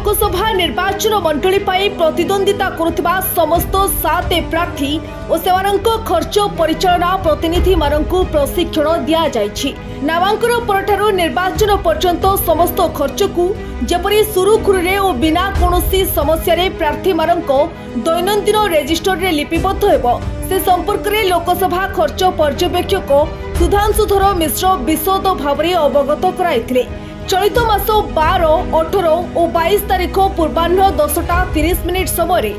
लोकसभा निर्वाचन मंडली प्रतिद्वंदिता करुवा समस्त 7 प्रार्थी और सेमानंको खर्च परिचालना प्रतिनिधि मानंकु प्रशिक्षण दिया जायछि। नामांकन परठारु निर्वाचन पर्यंत समस्त खर्च को जेपरि सुरुखुरुरे और बिना कोनोसी समस्या रे प्रार्थी मानंको दैनंदिन रेजिस्टर रे लिपिबद्ध हेबो से संपर्क रे लोकसभा खर्च पर्यवेक्षक सुधांशुधर मिश्र विशद भाव में अवगत कराइथिले। चलित मास 12, 18 और 22 तारीख पूर्वाह्न 10:30 समय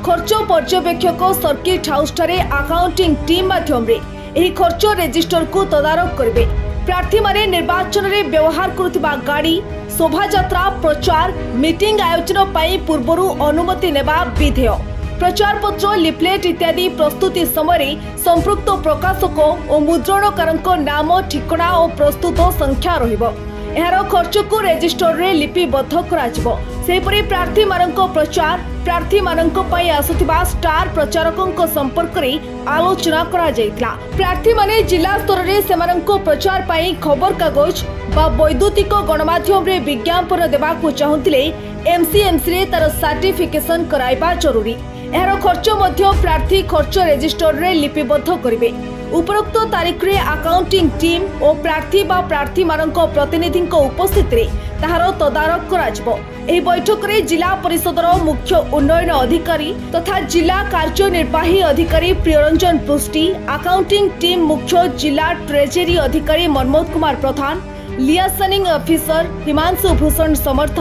खर्च पर्यवेक्षक सर्किट हाउस ठारे अकाउंटिंग टीम माध्यम रे एही खर्च रजिस्टर को तदारक करिवे। प्रार्थी माने निर्वाचन रे व्यवहार करुथिबा गाड़ी, शोभा यात्रा, प्रचार, मीटिंग आयोजन पई पूर्वरु अनुमति नेबा विधेय, प्रचार पत्र, लिफलेट इत्यादि प्रस्तुति समय संपृक्त प्रकाशक और मुद्रणकार नाम, ठिकाना और प्रस्तुत संख्या रहिबो। एहार खर्च को रजिस्टर रे लिपिबद्ध कराजिबो। सेपरि प्रार्थी मानक प्रचार, प्रार्थी मानक पई आसुथिबा स्टार प्रचारकों संपर्क रे आलोचना करा जायतिला। प्रार्थी माने जिला स्तर रे सेमानक प्रचार पई खबर कागज बा वैद्युतिक गणमाध्यम रे विज्ञापन देबाकू चाहुथिले एमसीएमसी रे तार सर्टिफिकेशन कराइबा जरूरी। एहार खर्च मध्य प्रार्थी खर्च रजिस्टर रे लिपिबद्ध करिवे। उपरोक्त तारीख रे अकाउंटिंग टीम और प्रार्थी बा प्रार्थी मानक प्रतिनिधि उपस्थित रे ताहार तदारक कराजिबो। एही बैठक रे जिला परिषदर मुख्य उन्नयन अधिकारी तथा जिला कार्यनिर्वाही अधिकारी प्रियरंजन पृष्टि, अकाउंटिंग टीम मुख्य जिला ट्रेजरी अधिकारी मनमोहन कुमार प्रधान, लियासनिंग ऑफिसर हिमांशु भूषण समर्थ,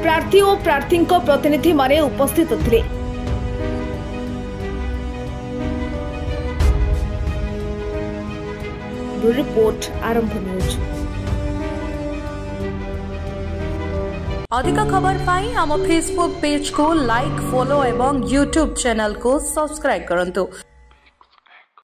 प्रार्थी और प्रार्थी प्रतिनिधि माने उपस्थित थिले। रिपोर्ट आरंभ न्यूज। अधिक खबर पाई आम फेसबुक पेज को लाइक, फॉलो एवं यूट्यूब चैनल को सब्सक्राइब करंतु।